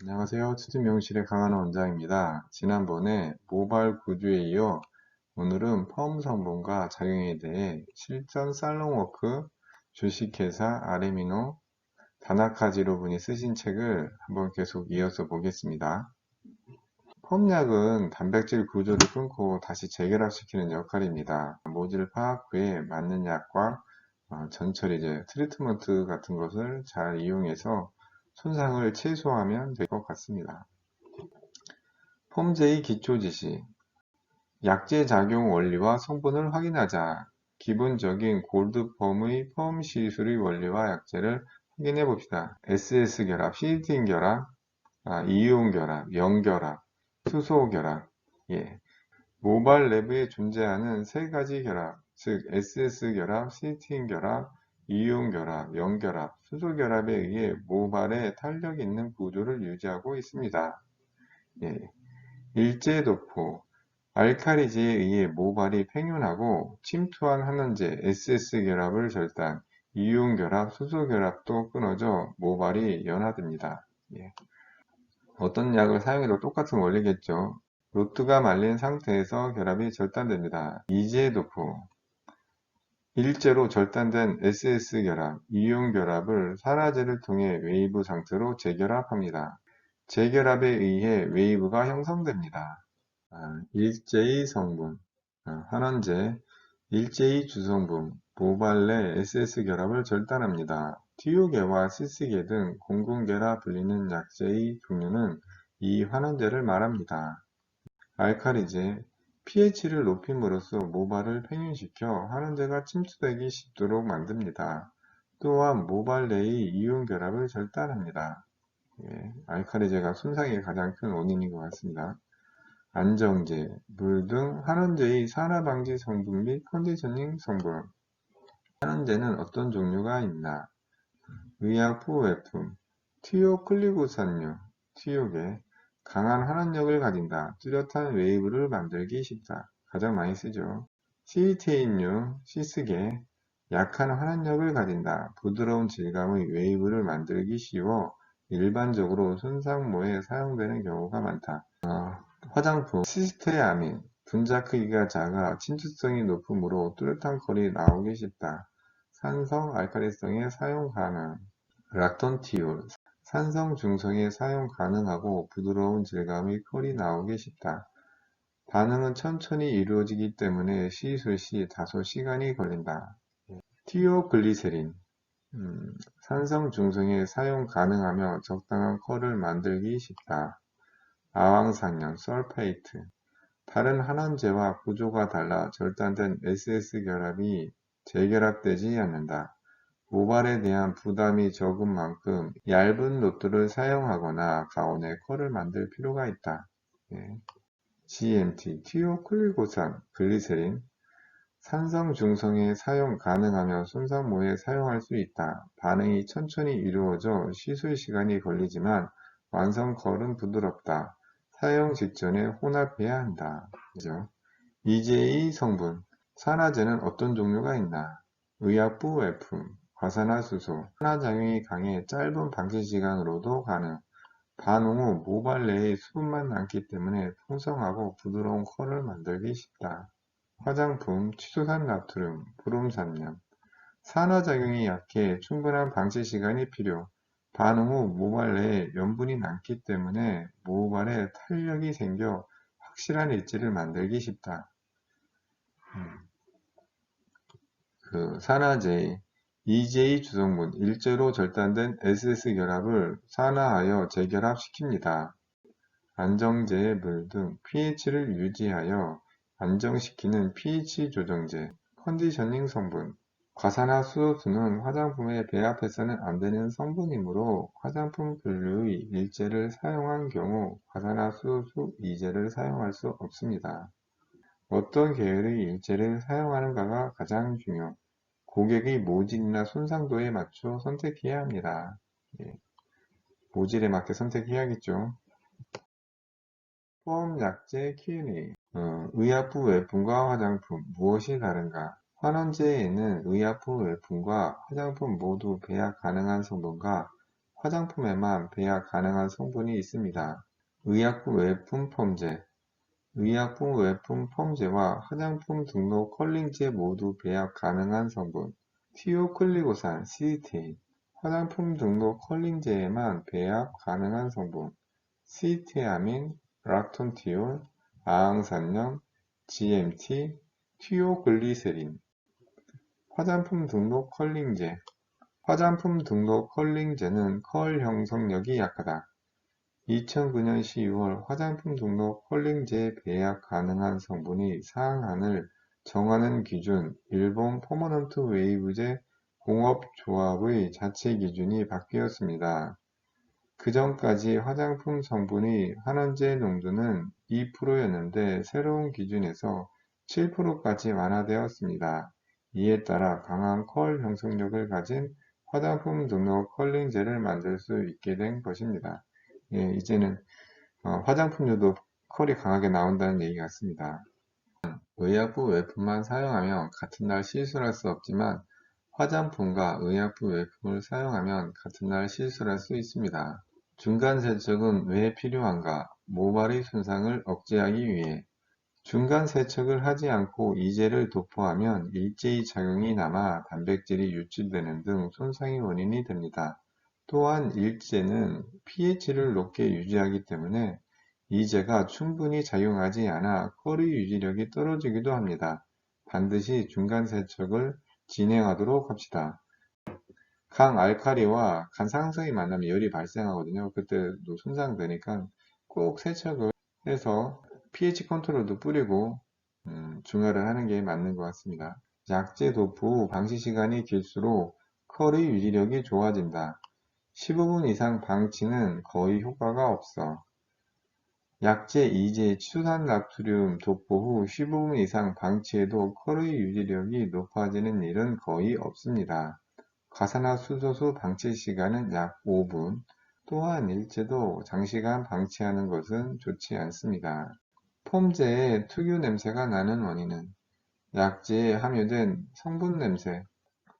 안녕하세요. 투자명실의 강한 원장입니다. 지난번에 모발 구조에 이어 오늘은 펌 성분과 작용에 대해 실전 살롱워크 주식회사 아레미노 다나카지로 분이 쓰신 책을 한번 계속 이어서 보겠습니다. 펌약은 단백질 구조를 끊고 다시 재결합시키는 역할입니다. 모질 파악 후에 맞는 약과 전처리 트리트먼트 같은 것을 잘 이용해서 손상을 최소화하면 될 것 같습니다. 폼제의 기초 지식, 약제 작용 원리와 성분을 확인하자. 기본적인 골드펌의 펌 시술의 원리와 약제를 확인해 봅시다. SS 결합, 시스틴 결합, 이온 결합, 염결합, 수소 결합. 예. 모발 내부에 존재하는 세 가지 결합, 즉 SS 결합, 시스틴 결합, 이온 결합, 염결합, 수소 결합에 의해 모발의 탄력 있는 구조를 유지하고 있습니다. 예. 일제도포, 알카리제에 의해 모발이 팽윤하고 침투한 한원제 SS 결합을 절단, 이온 결합, 수소 결합도 끊어져 모발이 연화됩니다. 예. 어떤 약을 사용해도 똑같은 원리겠죠. 로트가 말린 상태에서 결합이 절단됩니다. 이제도포, 일제로 절단된 SS 결합, 이온 결합을 산화제를 통해 웨이브 상태로 재결합합니다. 재결합에 의해 웨이브가 형성됩니다. 일제의 성분, 환원제, 일제의 주성분, 모발 내 SS 결합을 절단합니다. 티오계와 시스계 등 공군계라 불리는 약제의 종류는 이 환원제를 말합니다. 알카리제, pH를 높임으로써 모발을 팽윤시켜 환원제가 침투되기 쉽도록 만듭니다. 또한 모발 내의 이온 결합을 절단합니다. 예, 알카리제가 손상의 가장 큰 원인인 것 같습니다. 안정제, 물 등 환원제의 산화방지 성분 및 컨디셔닝 성분. 환원제는 어떤 종류가 있나? 의약 부외품, 티오클리고산류, 티오계, 강한 환원력을 가진다. 뚜렷한 웨이브를 만들기 쉽다. 가장 많이 쓰죠. 시테인류, 시스계, 약한 환원력을 가진다. 부드러운 질감의 웨이브를 만들기 쉬워 일반적으로 손상모에 사용되는 경우가 많다. 화장품, 시스테아민, 분자 크기가 작아 침투성이 높으므로 뚜렷한 컬이 나오기 쉽다. 산성 알칼리성에 사용 가능. 락톤티올, 산성 중성에 사용 가능하고 부드러운 질감의 컬이 나오기 쉽다. 반응은 천천히 이루어지기 때문에 시술 시 다소 시간이 걸린다. 티오글리세린, 산성 중성에 사용 가능하며 적당한 컬을 만들기 쉽다. 아황산염, 설페이트, 다른 환원제와 구조가 달라 절단된 SS 결합이 재결합되지 않는다. 모발에 대한 부담이 적은 만큼 얇은 노트를 사용하거나 가온에 컬을 만들 필요가 있다. 예. GMT, 티오클리고산, 글리세린, 산성 중성에 사용 가능하며 손상모에 사용할 수 있다. 반응이 천천히 이루어져 시술 시간이 걸리지만 완성 컬은 부드럽다. 사용 직전에 혼합해야 한다. 그죠? EJ 성분, 산화제는 어떤 종류가 있나? 의약부 외품, 과산화수소, 산화작용이 강해 짧은 방치시간으로도 가능. 반응 후 모발 내에 수분만 남기 때문에 풍성하고 부드러운 컬을 만들기 쉽다. 화장품, 치수산 나트륨, 브롬산염, 산화작용이 약해 충분한 방치시간이 필요. 반응 후 모발 내에 염분이 남기 때문에 모발에 탄력이 생겨 확실한 엣지를 만들기 쉽다. 산화제, EJ 주성분, 일제로 절단된 SS 결합을 산화하여 재결합시킵니다. 안정제의 물 등 pH를 유지하여 안정시키는 pH 조정제, 컨디셔닝 성분, 과산화수소는 화장품에 배합해서는 안 되는 성분이므로 화장품 분류의 일제를 사용한 경우 과산화수소 이제를 사용할 수 없습니다. 어떤 계열의 일제를 사용하는가가 가장 중요. 고객의 모질이나 손상도에 맞춰 선택해야 합니다. 예, 모질에 맞게 선택해야겠죠. 포함 약제 Q&A. 의약품 외품과 화장품 무엇이 다른가? 환원제에는 의약품 외품과 화장품 모두 배합 가능한 성분과 화장품에만 배합 가능한 성분이 있습니다. 의약품 외품 펌제 의약품 외품 펌제와 화장품 등록 컬링제 모두 배합 가능한 성분 티오클리고산 시스테인 화장품 등록 컬링제에만 배합 가능한 성분 시테아민, 락톤티올, 아항산염, GMT, 티오글리세린 화장품 등록 컬링제 화장품 등록 컬링제는 컬 형성력이 약하다. 2009년 12월 화장품 등록 컬링제 배합 가능한 성분이 상한을 정하는 기준 일본 퍼머넌트 웨이브제 공업조합의 자체 기준이 바뀌었습니다. 그 전까지 화장품 성분의 환원제 농도는 2%였는데 새로운 기준에서 7%까지 완화되었습니다. 이에 따라 강한 컬 형성력을 가진 화장품 등록 컬링제를 만들 수 있게 된 것입니다. 예, 이제는 화장품류도 컬이 강하게 나온다는 얘기 같습니다. 의약품 외품만 사용하면 같은 날 실수할 수 없지만 화장품과 의약품 외품을 사용하면 같은 날 실수할 수 있습니다. 중간 세척은 왜 필요한가? 모발의 손상을 억제하기 위해 중간 세척을 하지 않고 이제를 도포하면 일제의 작용이 남아 단백질이 유출되는 등 손상의 원인이 됩니다. 또한 일제는 pH를 높게 유지하기 때문에 이제가 충분히 작용하지 않아 컬의 유지력이 떨어지기도 합니다. 반드시 중간 세척을 진행하도록 합시다. 강알칼리와 간 상승이 만나면 열이 발생하거든요. 그때도 손상되니까 꼭 세척을 해서 pH 컨트롤도 뿌리고 중화를 하는 게 맞는 것 같습니다. 약제 도포 후 방치 시간이 길수록 컬의 유지력이 좋아진다. 15분 이상 방치는 거의 효과가 없어. 약제 이제 치수산 나트륨 도포 후 15분 이상 방치해도 컬의 유지력이 높아지는 일은 거의 없습니다. 과산화수소수 방치 시간은 약 5분, 또한 일제도 장시간 방치하는 것은 좋지 않습니다. 폼제의 특유 냄새가 나는 원인은 약제에 함유된 성분 냄새,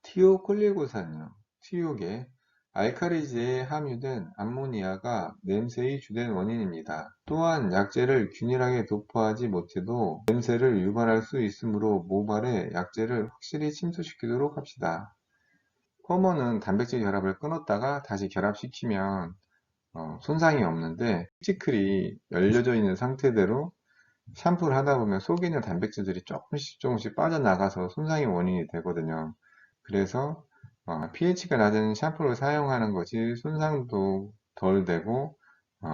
티오콜리고산염, 티옥에 알카리제에 함유된 암모니아가 냄새의 주된 원인입니다. 또한 약제를 균일하게 도포하지 못해도 냄새를 유발할 수 있으므로 모발에 약제를 확실히 침투시키도록 합시다. 펌머는 단백질 결합을 끊었다가 다시 결합시키면 손상이 없는데 피지클이 열려져 있는 상태대로 샴푸를 하다 보면 속에 있는 단백질들이 조금씩 빠져나가서 손상의 원인이 되거든요. 그래서 pH가 낮은 샴푸를 사용하는 것이 손상도 덜 되고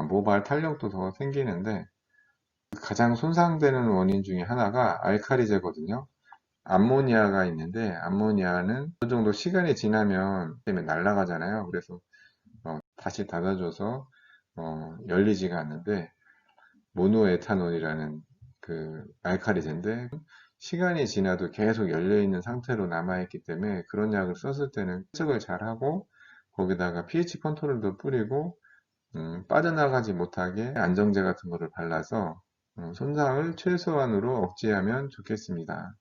모발 탄력도 더 생기는데 가장 손상되는 원인 중에 하나가 알카리제거든요. 암모니아가 있는데 암모니아는 어느 정도 시간이 지나면 때문에 날아가잖아요. 그래서 다시 닫아줘서 열리지가 않는데 모노에탄올이라는 그 알카리제인데 시간이 지나도 계속 열려있는 상태로 남아있기 때문에 그런 약을 썼을 때는 세척을 잘하고 거기다가 pH 컨트롤도 뿌리고 빠져나가지 못하게 안정제 같은 거를 발라서 손상을 최소한으로 억제하면 좋겠습니다.